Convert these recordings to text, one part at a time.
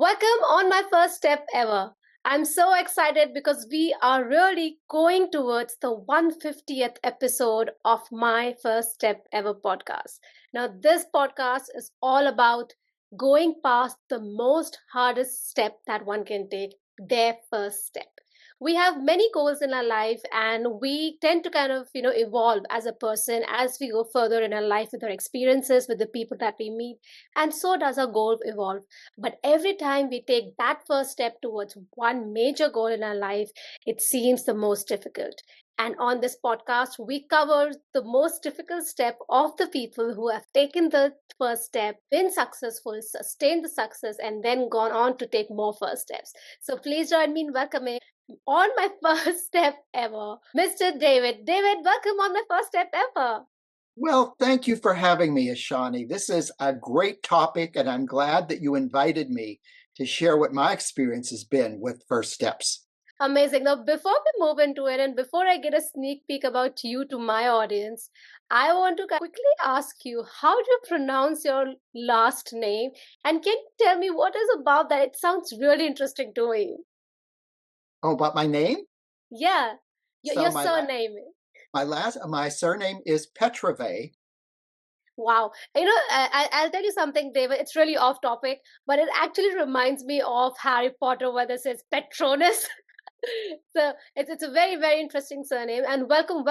Welcome on my first step ever. I'm so excited because we are really going towards the 150th episode of my first step ever podcast. Now, this podcast is all about going past the most hardest step that one can take, their first step. We have many goals in our life and we tend to evolve as a person as we go further in our life with our experiences, with the people that we meet. And so does our goal evolve. But every time we take that first step towards one major goal in our life, it seems the most difficult. And on this podcast, we cover the most difficult step of the people who have taken the first step, been successful, sustained the success, and then gone on to take more first steps. So please join me in welcoming on my first step ever, Mr. David. David, welcome on my first step ever. Well, thank you for having me, Ishani. This is a great topic, and I'm glad that you invited me to share what my experience has been with First Steps. Amazing. Now, before we move into it, and before I get a sneak peek about you to my audience, I want to quickly ask you, how do you pronounce your last name? And can you tell me what is about that? It sounds really interesting to me. Oh, about my name? Yeah, So your my surname. my surname is Petrovay. Wow. I'll tell you something, David. It's really off topic, but it actually reminds me of Harry Potter, where this is Patronus. So it's a very, very interesting surname. And welcome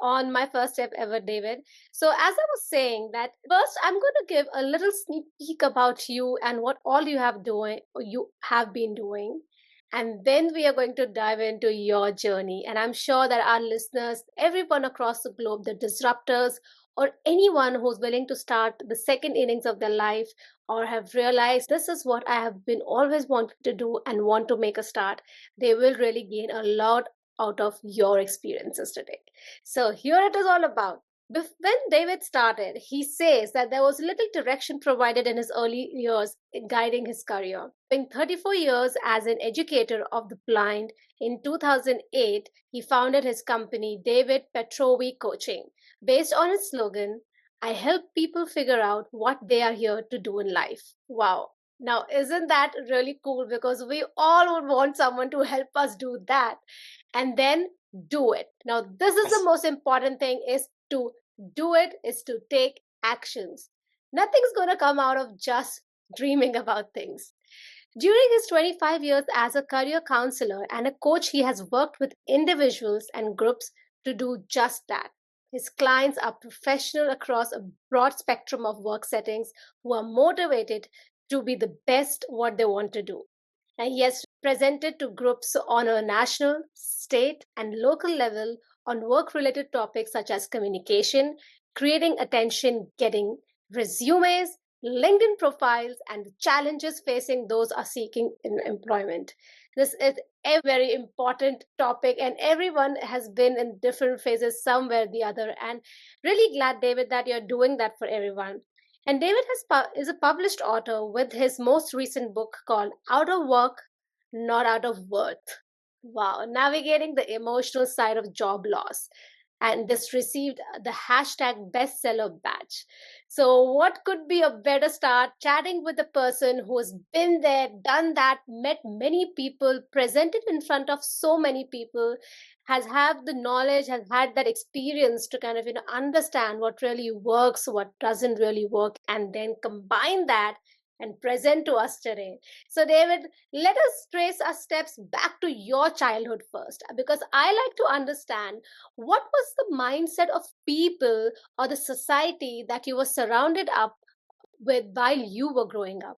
on my first step ever, David. So as I was saying that first I'm going to give a little sneak peek about you and what all you have been doing. And then we are going to dive into your journey. And I'm sure that our listeners, everyone across the globe, the disruptors, or anyone who's willing to start the second innings of their life or have realized this is what I have been always wanting to do and want to make a start, they will really gain a lot out of your experiences today. So here it is all about. When David started, he says that there was little direction provided in his early years in guiding his career. In 34 years as an educator of the blind, in 2008, he founded his company, David Petrovay Coaching, based on his slogan, I help people figure out what they are here to do in life. Wow. Now, isn't that really cool? Because we all would want someone to help us do that and then do it. Now, this is the most important thing is to do it, is to take actions. Nothing's going to come out of just dreaming about things. During his 25 years as a career counselor and a coach, he has worked with individuals and groups to do just that. His clients are professionals across a broad spectrum of work settings who are motivated to be the best what they want to do. And he has presented to groups on a national, state, and local level on work related topics such as communication, creating attention, getting resumes, LinkedIn profiles, and the challenges facing those are seeking employment. This is a very important topic, and everyone has been in different phases somewhere or the other. And really glad, David, that you're doing that for everyone. And David is a published author with his most recent book called Out of Work, Not Out of Worth. Wow, navigating the emotional side of job loss. And this received the hashtag bestseller badge. So, what could be a better start chatting with a person who has been there, done that, met many people, presented in front of so many people, has had the knowledge, has had that experience to understand what really works, what doesn't really work, and then combine that and present to us today. So, David, let us trace our steps back to your childhood first, because I like to understand what was the mindset of people or the society that you were surrounded up with while you were growing up.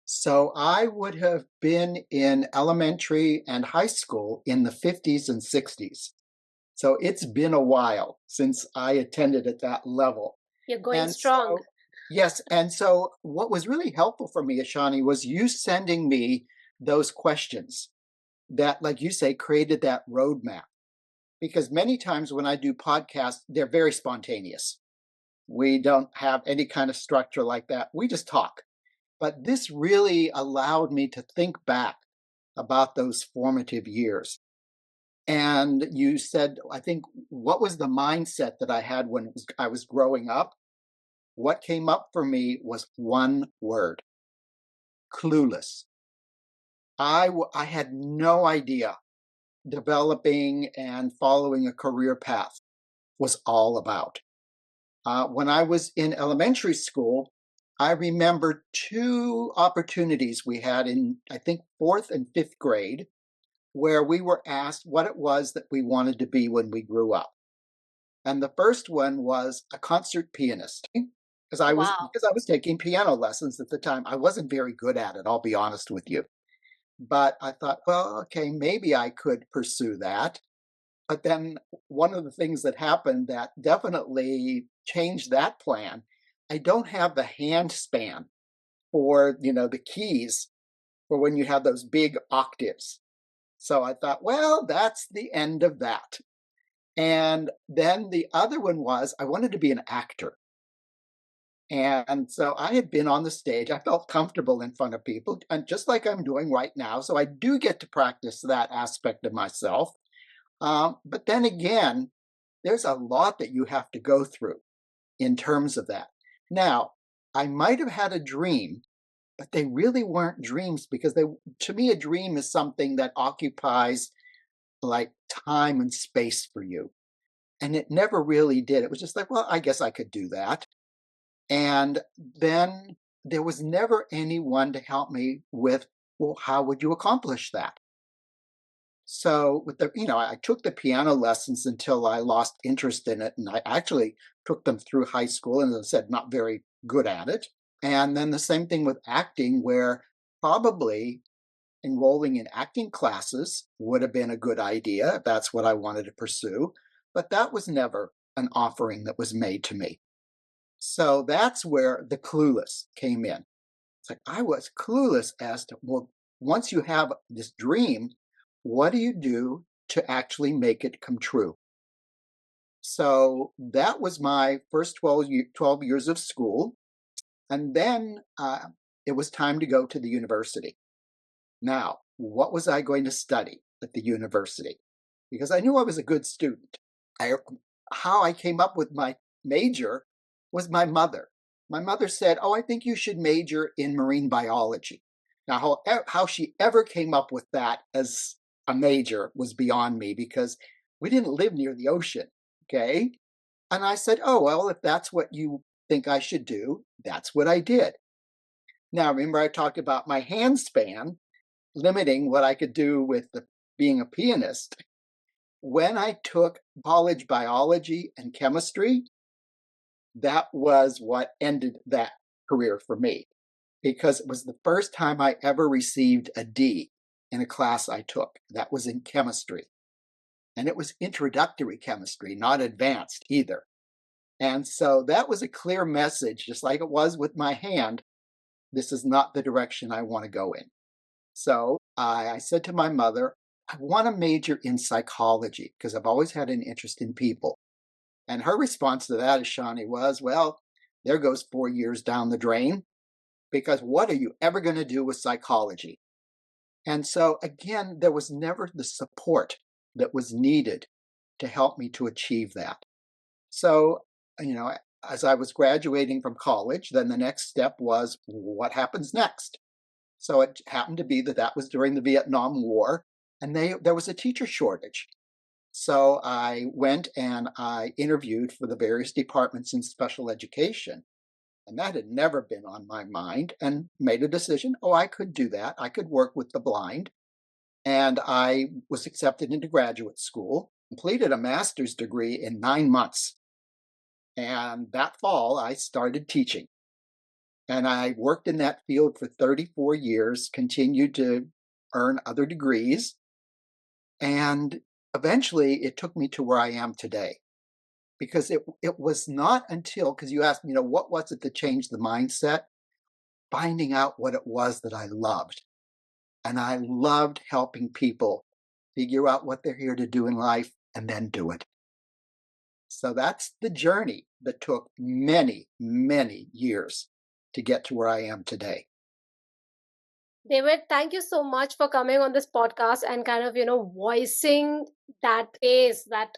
So I would have been in elementary and high school in the 50s and 60s. So it's been a while since I attended at that level. You're going And strong. so, yes, and so what was really helpful for me, Ishani, was you sending me those questions that, like you say, created that roadmap. Because many times when I do podcasts, they're very spontaneous. We don't have any kind of structure like that. We just talk. But this really allowed me to think back about those formative years. And you said, I think, what was the mindset that I had when I was growing up? What came up for me was one word: clueless. I had no idea developing and following a career path was all about. When I was in elementary school, I remember two opportunities we had in, I think, fourth and fifth grade, where we were asked what it was that we wanted to be when we grew up. And the first one was a concert pianist, Wow. because I was taking piano lessons at the time. I wasn't very good at it, I'll be honest with you. But I thought, well, okay, maybe I could pursue that. But then one of the things that happened that definitely changed that plan, I don't have the hand span for, the keys for when you have those big octaves. So I thought, well, that's the end of that. And then the other one was I wanted to be an actor. And so I had been on the stage. I felt comfortable in front of people, and just like I'm doing right now. So I do get to practice that aspect of myself. But then again, there's a lot that you have to go through in terms of that. Now, I might have had a dream, but they really weren't dreams because to me, a dream is something that occupies like time and space for you. And it never really did. It was just like, well, I guess I could do that. And then there was never anyone to help me with, well, how would you accomplish that? So with I took the piano lessons until I lost interest in it. And I actually took them through high school and, as I said, not very good at it. And then the same thing with acting, where probably enrolling in acting classes would have been a good idea if that's what I wanted to pursue. But that was never an offering that was made to me. So that's where the clueless came in. It's like I was clueless as to, well, once you have this dream, what do you do to actually make it come true? So that was my first 12 years of school. And then it was time to go to the university. Now, what was I going to study at the university? Because I knew I was a good student. I, how I came up with my major was my mother. My mother said, "Oh, I think you should major in marine biology." Now, how she ever came up with that as a major was beyond me because we didn't live near the ocean. Okay. And I said, "Oh, well, if that's what you think I should do, that's what I did." Now, remember, I talked about my hand span limiting what I could do with being a pianist. When I took college biology and chemistry, that was what ended that career for me because it was the first time I ever received a D in a class I took. That was in chemistry. And it was introductory chemistry, not advanced either. And so that was a clear message, just like it was with my hand. This is not the direction I want to go in. So I said to my mother, I want to major in psychology because I've always had an interest in people. And her response to that, Ishani, was, well, there goes 4 years down the drain because what are you ever going to do with psychology? And so, again, there was never the support that was needed to help me to achieve that. So, you know, as I was graduating from college, then the next step was what happens next? So it happened to be that that was during the Vietnam War, and there was a teacher shortage. So I went and I interviewed for the various departments in special education, and that had never been on my mind, and made a decision. Oh, I could do that. I could work with the blind, and I was accepted into graduate school. Completed a master's degree in 9 months, and that fall I started teaching. And I worked in that field for 34 years, continued to earn other degrees. And eventually it took me to where I am today. Because it was not until, because you asked me, what was it that changed the mindset? Finding out what it was that I loved. And I loved helping people figure out what they're here to do in life and then do it. So that's the journey that took many, many years to get to where I am today. David, thank you so much for coming on this podcast and kind of, voicing that pace, that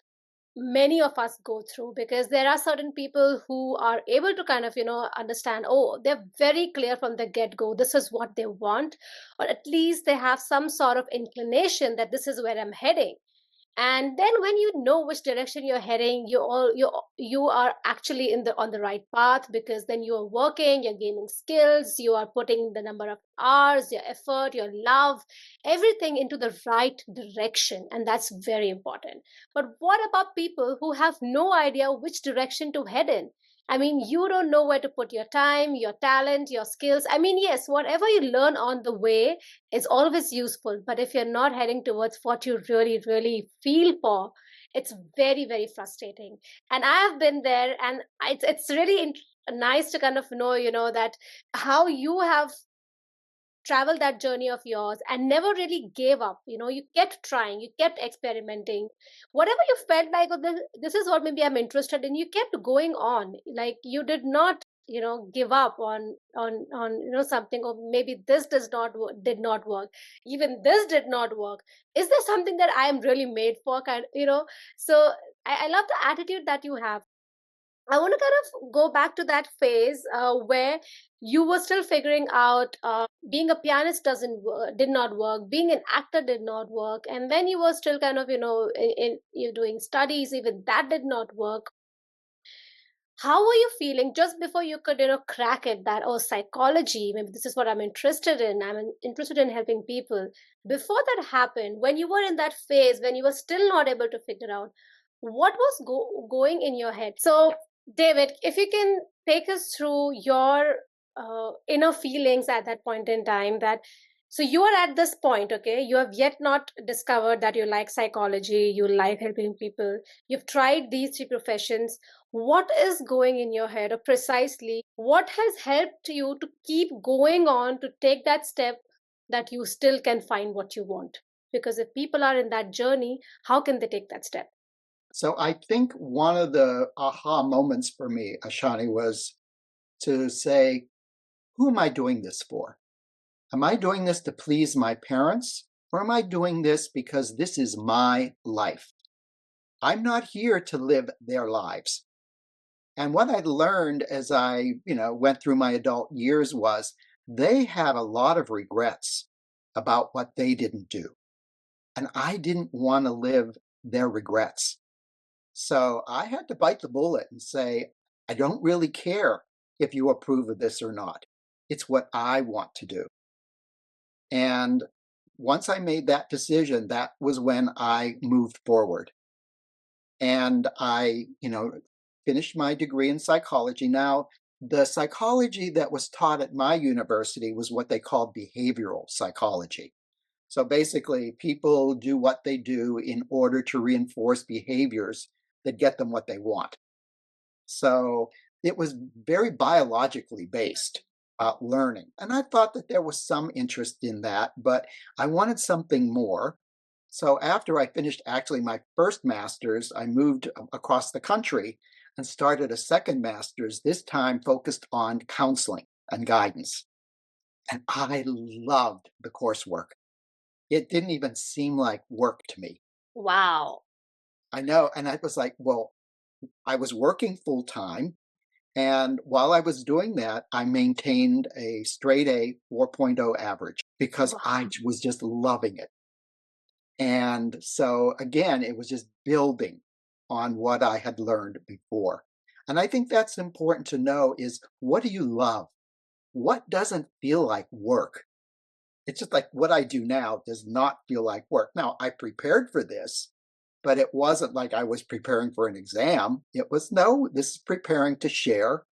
many of us go through, because there are certain people who are able to kind of understand, oh, they're very clear from the get go, this is what they want, or at least they have some sort of inclination that this is where I'm heading. And then when you know which direction you're heading, you are actually in the on the right path, because then you are working, you're gaining skills, you are putting the number of hours, your effort, your love, everything into the right direction, and that's very important. But what about people who have no idea which direction to head in? I mean, you don't know where to put your time, your talent, your skills. I mean, yes, whatever you learn on the way is always useful, but if you're not heading towards what you really really feel for, it's very very frustrating. And I have been there, and it's really nice to kind of know, that how you have traveled that journey of yours and never really gave up. You kept trying, you kept experimenting, whatever you felt like, oh, this is what maybe I'm interested in, you kept going on. Like, you did not give up on something, or maybe this did not work, even this did not work. Is there something that I am really made for, so I love the attitude that you have. I want to kind of go back to that phase where you were still figuring out, being a pianist did not work, being an actor did not work, and then you were still kind of you're doing studies, even that did not work. How were you feeling just before you could crack it, that, oh, psychology, maybe this is what I'm interested in, interested in helping people? Before that happened, when you were in that phase, when you were still not able to figure out what was going in your head. So David, if you can take us through your inner feelings at that point in time, that, so you are at this point, okay, you have yet not discovered that you like psychology, you like helping people, you've tried these three professions. What is going in your head, or precisely what has helped you to keep going on, to take that step, that you still can find what you want? Because if people are in that journey, how can they take that step? So I think one of the aha moments for me, Ashani, was to say, who am I doing this for? Am I doing this to please my parents? Or am I doing this because this is my life? I'm not here to live their lives. And what I learned as I, went through my adult years was they had a lot of regrets about what they didn't do. And I didn't want to live their regrets. So I had to bite the bullet and say, I don't really care if you approve of this or not. It's what I want to do. And once I made that decision, that was when I moved forward. And I, finished my degree in psychology. Now, the psychology that was taught at my university was what they called behavioral psychology. So basically, people do what they do in order to reinforce behaviors that get them what they want. So it was very biologically based learning. And I thought that there was some interest in that, but I wanted something more. So after I finished actually my first master's, I moved across the country and started a second master's, this time focused on counseling and guidance. And I loved the coursework. It didn't even seem like work to me. Wow. I know. And I was like, well, I was working full time. And while I was doing that, I maintained a straight A 4.0 average because Wow. I was just loving it. And so again, it was just building on what I had learned before. And I think that's important to know is, what do you love? What doesn't feel like work? It's just like what I do now does not feel like work. Now, I prepared for this, but it wasn't like I was preparing for an exam. It was, no, this is preparing to share.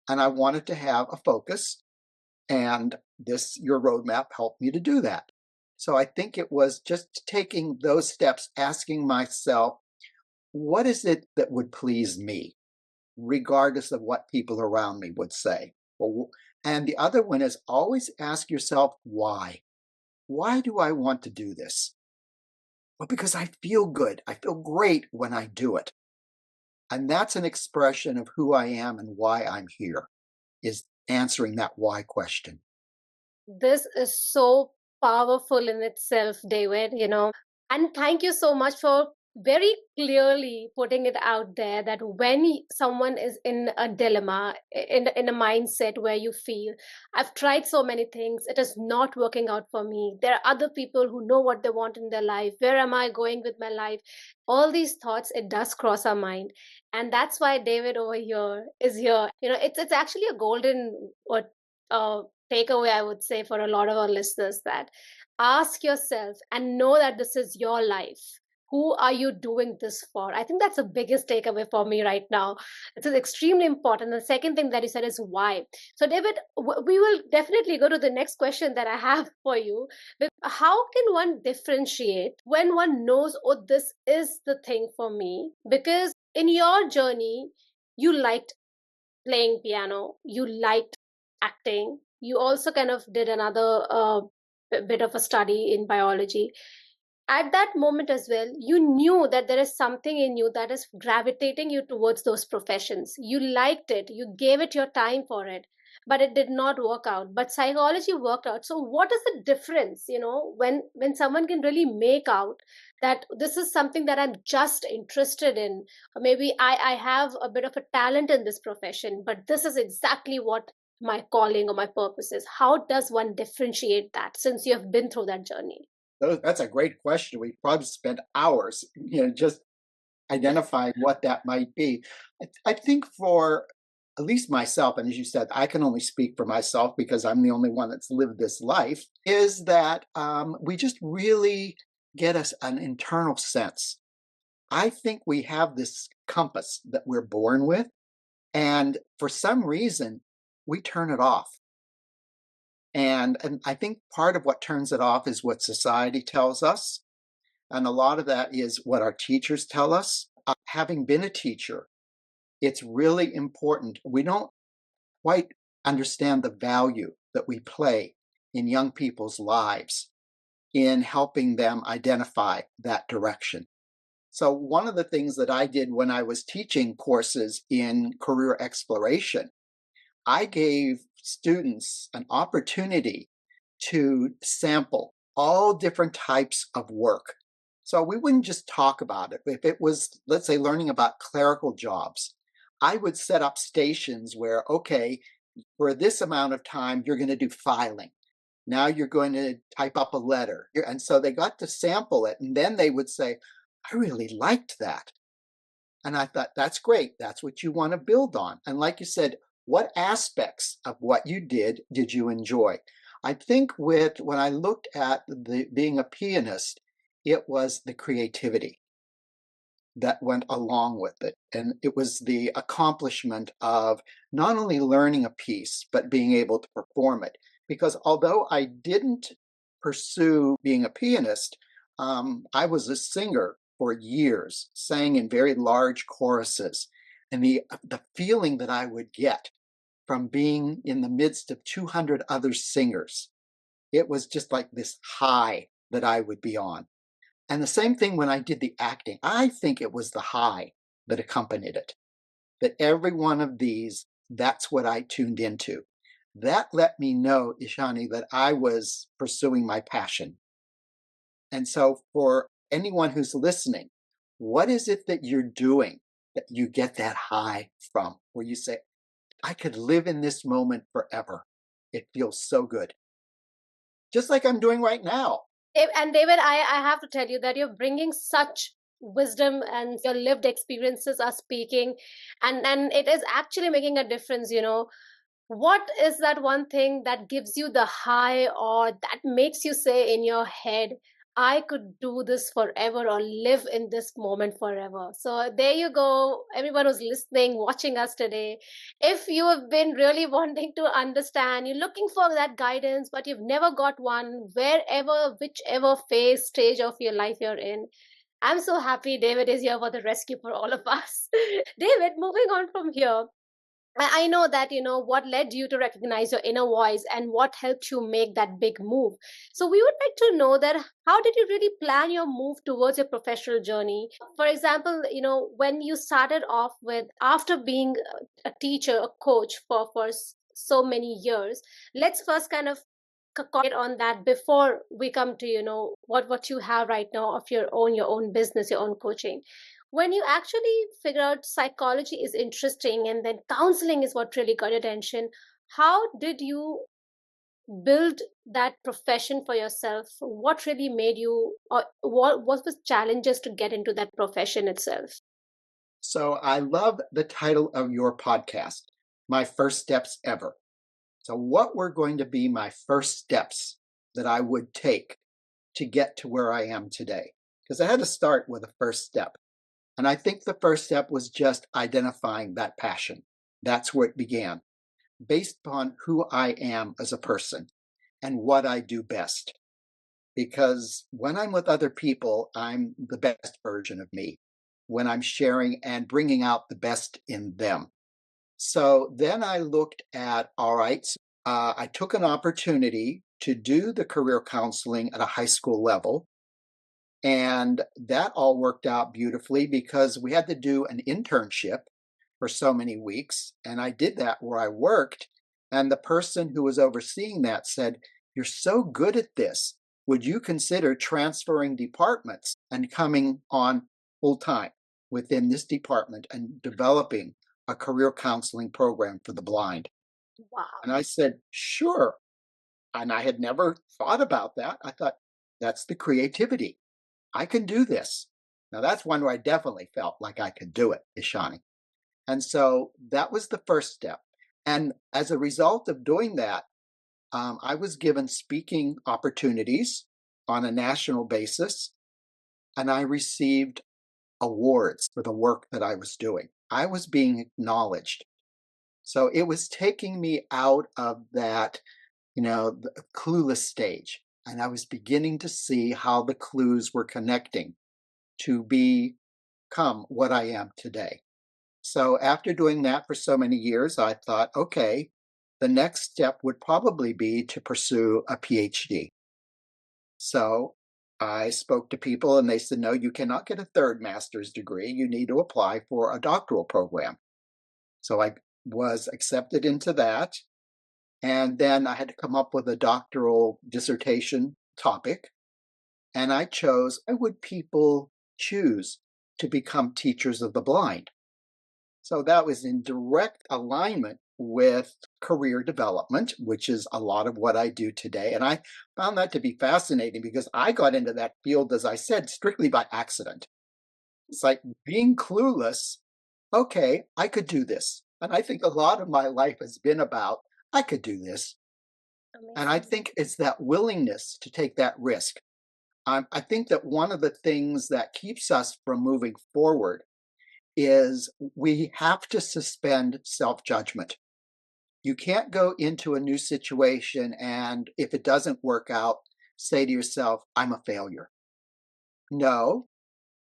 And I wanted to have a focus. And your roadmap helped me to do that. So I think it was just taking those steps, asking myself, what is it that would please me, regardless of what people around me would say? Well, and the other one is always ask yourself, why? Why do I want to do this? Well, because I feel good. I feel great when I do it. And that's an expression of who I am and why I'm here, is answering that why question. This is so powerful in itself, David, and thank you so much for very clearly putting it out there that when someone is in a dilemma, in a mindset where you feel, I've tried so many things, it is not working out for me, there are other people who know what they want in their life, where am I going with my life, all these thoughts, it does cross our mind. And that's why David over here is here. It's actually a golden or uh, takeaway, I would say, for a lot of our listeners, that ask yourself and know that this is your life. Who are you doing this for? I think that's the biggest takeaway for me right now. It is extremely important. The second thing that you said is why. So, David, we will definitely go to the next question that I have for you. How can one differentiate when one knows, oh, this is the thing for me? Because in your journey, you liked playing piano, you liked acting, you also kind of did another bit of a study in biology. At that moment as well, you knew that there is something in you that is gravitating you towards those professions. You liked it, you gave it your time for it, but it did not work out. But psychology worked out. So what is the difference, when someone can really make out that this is something that I'm just interested in, or maybe I have a bit of a talent in this profession, but this is exactly what my calling or my purpose is. How does one differentiate that, since you have been through that journey? That's a great question. We probably spent hours, just identifying what that might be. I think for at least myself, and as you said, I can only speak for myself because I'm the only one that's lived this life, is that we just really get us an internal sense. I think we have this compass that we're born with, and for some reason, we turn it off. And I think part of what turns it off is what society tells us. And a lot of that is what our teachers tell us. Having been a teacher, it's really important. We don't quite understand the value that we play in young people's lives in helping them identify that direction. So, one of the things that I did when I was teaching courses in career exploration, I gave students an opportunity to sample all different types of work. So we wouldn't just talk about it. If it was, let's say, learning about clerical jobs, I would set up stations where, okay, for this amount of time, you're going to do filing. Now you're going to type up a letter. And so they got to sample it. And then they would say, I really liked that. And I thought, that's great. That's what you want to build on. And like you said, what aspects of what you did you enjoy? I think when I looked at the being a pianist, it was the creativity that went along with it. And it was the accomplishment of not only learning a piece, but being able to perform it. Because although I didn't pursue being a pianist, I was a singer for years, sang in very large choruses. And the feeling that I would get from being in the midst of 200 other singers, it was just like this high that I would be on. And the same thing when I did the acting. I think it was the high that accompanied it. That every one of these, that's what I tuned into. That let me know, Ishani, that I was pursuing my passion. And so for anyone who's listening, what is it that you're doing that you get that high from, where you say, I could live in this moment forever? It feels so good. Just like I'm doing right now. And David, I have to tell you that you're bringing such wisdom, and your lived experiences are speaking, and it is actually making a difference. What is that one thing that gives you the high, or that makes you say in your head, I could do this forever or live in this moment forever? So there you go, everyone who's listening, watching us today. If you have been really wanting to understand, you're looking for that guidance, but you've never got one, wherever, whichever phase, stage of your life you're in, I'm so happy David is here for the rescue for all of us. David, moving on from here, I know that what led you to recognize your inner voice and what helped you make that big move. So we would like to know that how did you really plan your move towards your professional journey? For example, when you started off with, after being a teacher, a coach for so many years, let's first kind of on that before we come to what you have right now of your own business, your own coaching. When you actually figure out psychology is interesting and then counseling is what really got your attention, how did you build that profession for yourself? What really made you, or what was challenges to get into that profession itself? So I love the title of your podcast, My First Steps Ever. So, what were going to be my first steps that I would take to get to where I am today? Because I had to start with a first step. And I think the first step was just identifying that passion. That's where it began, based upon who I am as a person and what I do best. Because when I'm with other people, I'm the best version of me when I'm sharing and bringing out the best in them. So then I looked at, all right, I took an opportunity to do the career counseling at a high school level. And that all worked out beautifully because we had to do an internship for so many weeks. And I did that where I worked. And the person who was overseeing that said, "You're so good at this. Would you consider transferring departments and coming on full time within this department and developing a career counseling program for the blind?" And Wow. I said, "Sure." And I had never thought about that. I thought, that's the creativity. I can do this. Now, that's one where I definitely felt like I could do it, Ishani. And so that was the first step. And as a result of doing that, I was given speaking opportunities on a national basis, and I received awards for the work that I was doing. I was being acknowledged. So it was taking me out of that, the clueless stage. And I was beginning to see how the clues were connecting to become what I am today. So after doing that for so many years, I thought, okay, the next step would probably be to pursue a PhD. So I spoke to people and they said, no, you cannot get a third master's degree. You need to apply for a doctoral program. So I was accepted into that. And then I had to come up with a doctoral dissertation topic. And I chose, why would people choose to become teachers of the blind? So that was in direct alignment with career development, which is a lot of what I do today. And I found that to be fascinating because I got into that field, as I said, strictly by accident. It's like being clueless. Okay, I could do this. And I think a lot of my life has been about, I could do this. And I Amazing. think it's that willingness to take that risk. I think that one of the things that keeps us from moving forward is we have to suspend self judgment. You can't go into a new situation and if it doesn't work out, say to yourself, I'm a failure. No,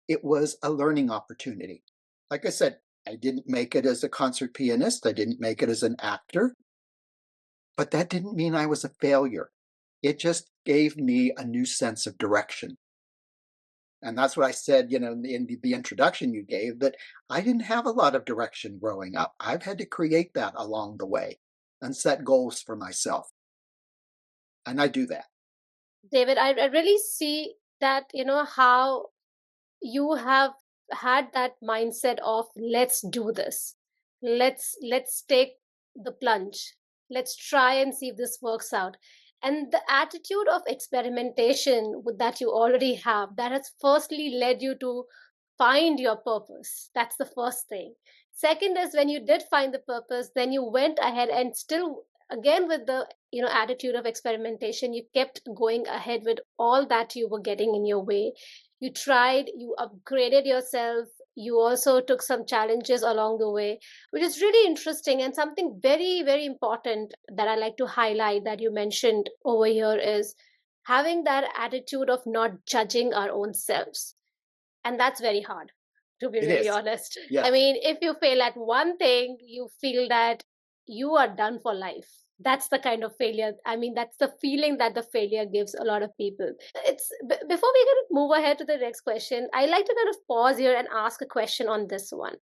it was a learning opportunity. Like I said, I didn't make it as a concert pianist, I didn't make it as an actor, but that didn't mean I was a failure. It just gave me a new sense of direction. And that's what I said, in the introduction you gave, that I didn't have a lot of direction growing up. I've had to create that along the way and set goals for myself. And I do that. David, I really see that, how you have had that mindset of let's do this. Let's take the plunge. Let's try and see if this works out. And the attitude of experimentation that you already have, that has firstly led you to find your purpose. That's the first thing. Second is when you did find the purpose, then you went ahead and still again with the attitude of experimentation, you kept going ahead with all that you were getting in your way. You tried, you upgraded yourself, you also took some challenges along the way, which is really interesting. And something very, very important that I like to highlight that you mentioned over here is having that attitude of not judging our own selves. And that's very hard, to be It really is. honest. I Yes, mean, if you fail at one thing, you feel that you are done for life. That's the kind of failure. I mean, that's the feeling that the failure gives a lot of people. Before we kind of move ahead to the next question, I like to kind of pause here and ask a question on this one.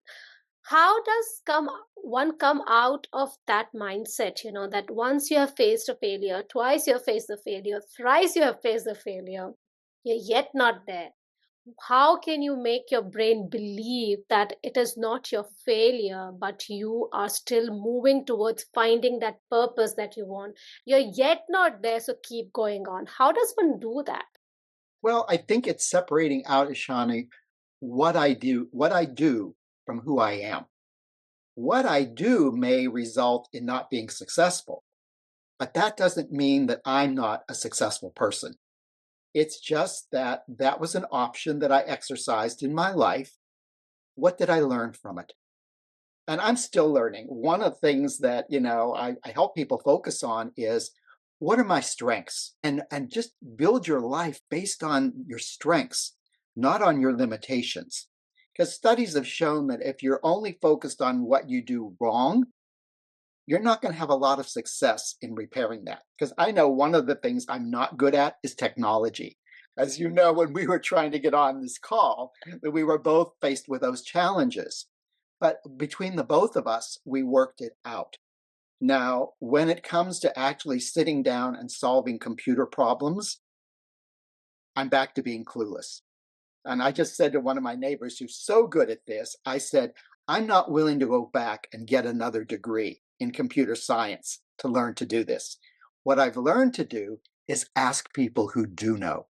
How does one come out of that mindset, that once you have faced a failure, twice you have faced the failure, thrice you have faced the failure, you're yet not there? How can you make your brain believe that it is not your failure, but you are still moving towards finding that purpose that you want? You're yet not there, so keep going on. How does one do that? Well, I think it's separating out, Ishani, what I do from who I am. What I do may result in not being successful, but that doesn't mean that I'm not a successful person. It's just that that was an option that I exercised in my life. What did I learn from it? And I'm still learning. One of the things that, I help people focus on is, what are my strengths? And just build your life based on your strengths, not on your limitations. Because studies have shown that if you're only focused on what you do wrong, you're not going to have a lot of success in repairing that. Because I know one of the things I'm not good at is technology. As you know, when we were trying to get on this call, we were both faced with those challenges. But between the both of us, we worked it out. Now, when it comes to actually sitting down and solving computer problems, I'm back to being clueless. And I just said to one of my neighbors who's so good at this, I said, I'm not willing to go back and get another degree in computer science to learn to do this. What I've learned to do is ask people who do know.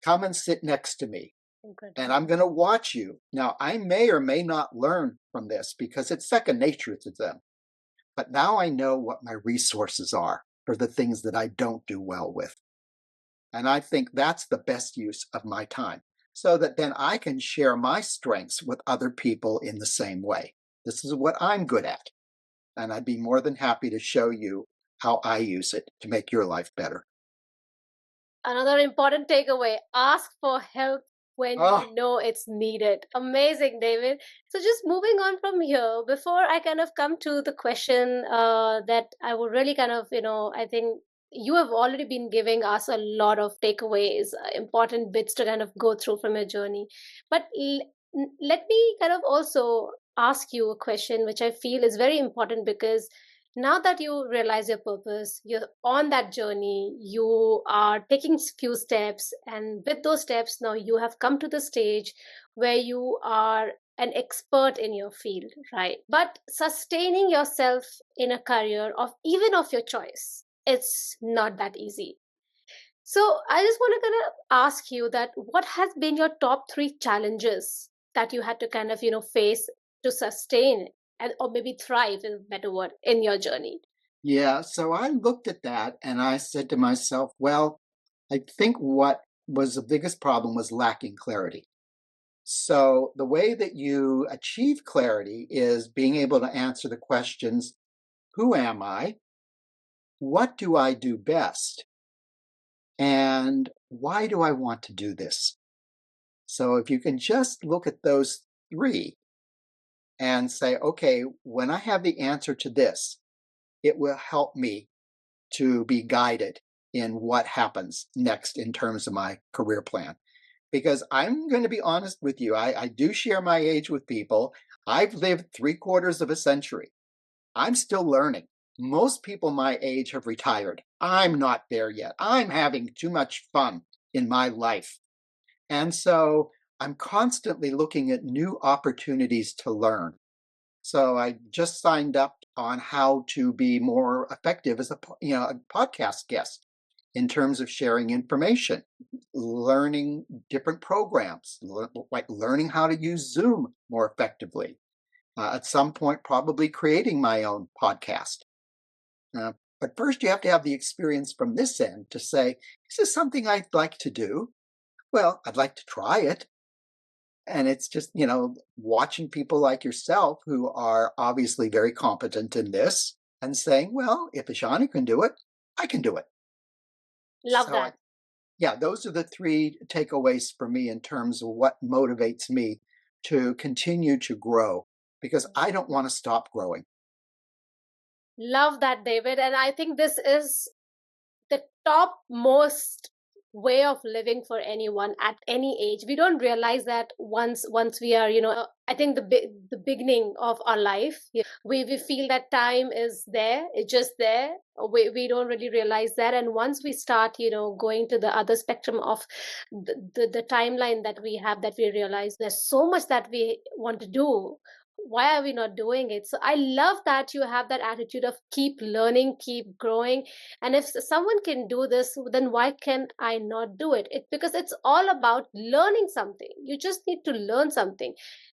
Come and sit next to me, and I'm Incredible. going to watch you. Now, I may or may not learn from this because it's second nature to them. But now I know what my resources are for the things that I don't do well with. And I think that's the best use of my time so that then I can share my strengths with other people in the same way. This is what I'm good at. And I'd be more than happy to show you how I use it to make your life better. Another important takeaway: ask for help when Oh, you know it's needed. Amazing, David. So, just moving on from here, before I kind of come to the question that I would really kind of, I think you have already been giving us a lot of takeaways, important bits to kind of go through from your journey. But let me kind of also ask you a question which I feel is very important, because now that you realize your purpose, you're on that journey, you are taking few steps, and with those steps now you have come to the stage where you are an expert in your field, right? But sustaining yourself in a career of even of your choice, it's not that easy. So I just want to kind of ask you that what has been your top 3 challenges that you had to kind of, face to sustain and or maybe thrive is a better word in your journey? yeah. So I looked at that and I said to myself, well, I think what was the biggest problem was lacking clarity. So, the way that you achieve clarity is being able to answer the questions: who am I? What do I do best? And why do I want to do this? So, if you can just look at those three and say, okay, when I have the answer to this, it will help me to be guided in what happens next in terms of my career plan. Because I'm going to be honest with you, I do share my age with people. I've lived 3/4 of a century. I'm still learning. Most people my age have retired. I'm not there yet. I'm having too much fun in my life. And so I'm constantly looking at new opportunities to learn. So I just signed up on how to be more effective as a podcast guest in terms of sharing information, learning different programs, like learning how to use Zoom more effectively. At some point, probably creating my own podcast. Uh, but first, you have to have the experience from this end to say, is this something I'd like to do? Well, I'd like to try it. And it's just, watching people like yourself who are obviously very competent in this and saying, well, if Ishani can do it, I can do it. Love So, that. yeah, those are the three takeaways for me in terms of what motivates me to continue to grow because I don't want to stop growing. Love that, David. And I think this is the top most way of living for anyone at any age. We don't realize that once we are, I think the beginning of our life. We feel that time is there, it's just there. We don't really realize that, and once we start, going to the other spectrum of the timeline that we have, that we realize there's so much that we want to do. Why are we not doing it? So I love that you have that attitude of keep learning, keep growing. And if someone can do this, then why can I not do it? Because it's all about learning something. You just need to learn something.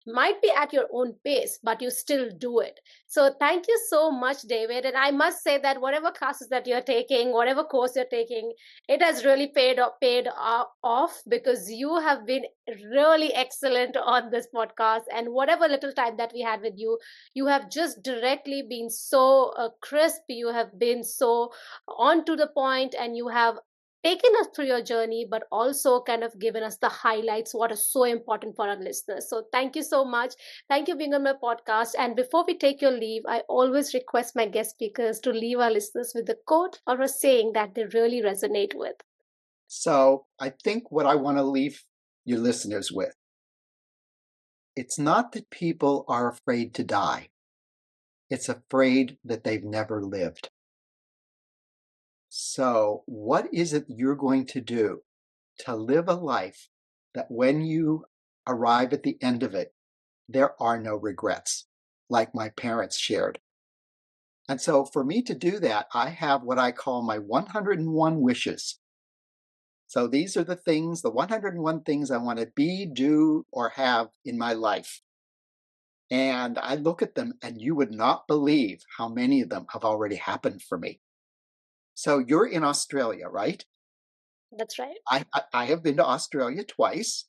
Might be at your own pace, but you still do it. So thank you so much, David. And I must say that whatever classes that you're taking, whatever course you're taking, it has really paid off, because you have been really excellent on this podcast. And whatever little time that we had with you, you have just directly been so crisp. You have been so on to the point, and you have taken us through your journey, but also kind of given us the highlights, what is so important for our listeners. So thank you so much. Thank you for being on my podcast. And before we take your leave, I always request my guest speakers to leave our listeners with a quote or a saying that they really resonate with. So I think what I want to leave your listeners with, it's not that people are afraid to die. It's afraid that they've never lived. So what is it you're going to do to live a life that when you arrive at the end of it, there are no regrets, like my parents shared? And so for me to do that, I have what I call my 101 wishes. So these are the things, the 101 things I want to be, do, or have in my life. And I look at them, and you would not believe how many of them have already happened for me. So you're in Australia, right? That's right. I have been to Australia twice.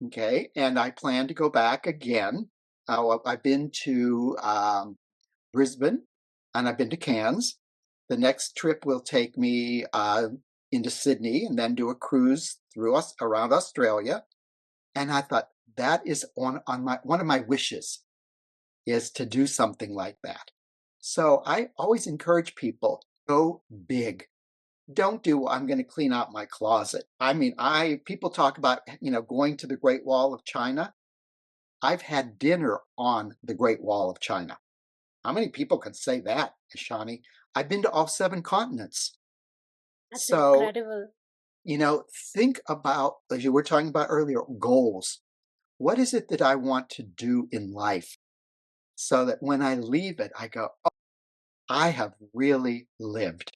Okay. And I plan to go back again. I've been to Brisbane, and I've been to Cairns. The next trip will take me into Sydney, and then do a cruise through us around Australia. And I thought that is on my one of my wishes, is to do something like that. So I always encourage people, go big. Don't do, I'm going to clean out my closet. I mean, people talk about, going to the Great Wall of China. I've had dinner on the Great Wall of China. How many people can say that, Ishani? I've been to all 7 continents. That's So, incredible. think about, as you were talking about earlier, goals. What is it that I want to do in life, so that when I leave it, I go, oh, I have really lived.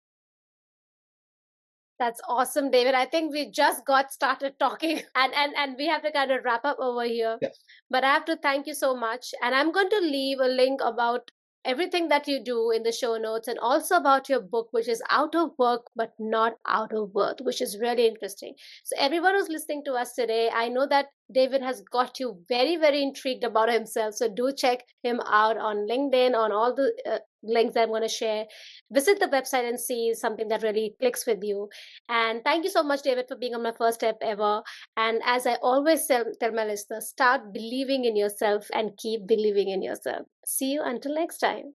That's awesome, David. I think we just got started talking, and we have to kind of wrap up over here. Yeah. But I have to thank you so much. And I'm going to leave a link about everything that you do in the show notes, and also about your book, which is Out of Work but Not Out of Worth, which is really interesting. So everyone who's listening to us today, I know that David has got you very, very intrigued about himself. So do check him out on LinkedIn, on all the links that I'm going to share. Visit the website and see something that really clicks with you. And thank you so much, David, for being on my first step ever. And as I always tell my listeners, start believing in yourself and keep believing in yourself. See you until next time.